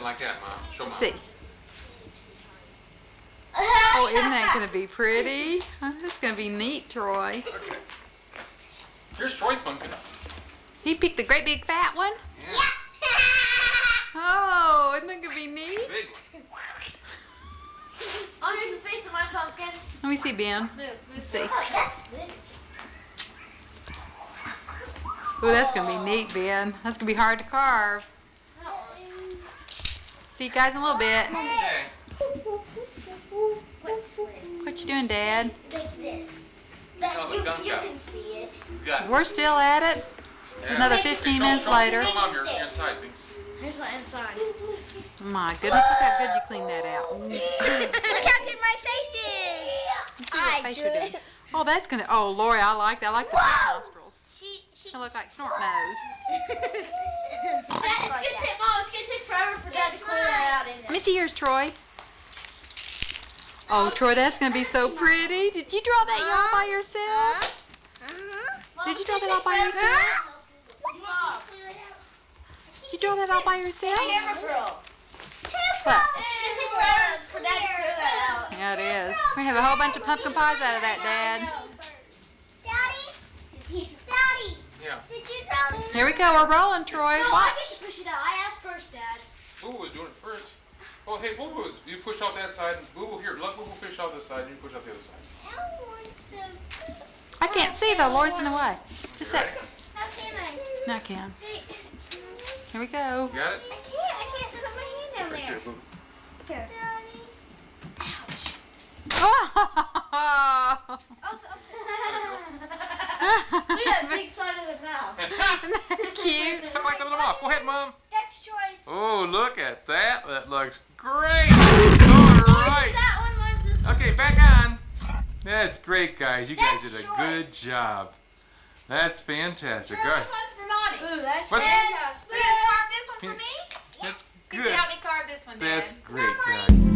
like that, Mom. Show Mom. See. Oh, isn't that going to be pretty? That's going to be neat, Troy. Okay. Here's Troy's pumpkin. He picked the great big fat one? Yeah. Oh, isn't that going to be neat? Big one. Oh, here's the face of my pumpkin. Let me see, Ben. Move. Let's see. Oh, that's big. Oh, that's going to be neat, Ben. That's going to be hard to carve. See you guys in a little bit. Okay. What slits? What you doing, Dad? Like this. But Oh, the you gunk out. can see it. Got We're still at it. It's another 15 minutes later. Show Mom your inside things. Here's my inside. My goodness, look how good you cleaned that out. Look how good my face is. Let's see what face you're doing. Oh, that's going to... Oh, Lori, I like that. I like the big nostrils. She They look like snort nose. It's gonna take, Mom, it's gonna take forever for Dad to clear that out in Let me see yours, Troy. Oh, Troy, that's going to be so pretty. Did you draw that all by yourself? Did you draw that all by yourself? Mom, Did you draw that all by yourself? camera girl. What? It's gonna take forever for Dad to clear that out. Yeah, it is. We have a whole bunch of pumpkin pies out of that, Dad. Daddy, Yeah. did you draw me? Here we go. We're rolling, Troy. No, I What? guess you push it out. I asked first, Dad. Boo Boo was doing it first. Oh, hey, Boo Boo, you push out that side. Boo Boo, here, let Boo Boo push out this side, and you push out the other side. I can't see, though. Lori's in the way. Just a sec. How can I? No, I can. See, Here we go. You got it? I can't put my hand down Right there. there, Boo Boo. Here. Ouch. Oh! Look at that big side of his mouth. Cute. Come on, them off. Go ahead, Mom. That's Troy's. Oh, look at that. That looks great. All right. That one, mine's this one. Okay, back on. That's great, guys. You guys That's did a choice. good job. That's fantastic. All right. One's for Monty. Ooh, that's What's- Will you carve this one for me? That's Could you good. help me carve this one, Dad? That's great, guys.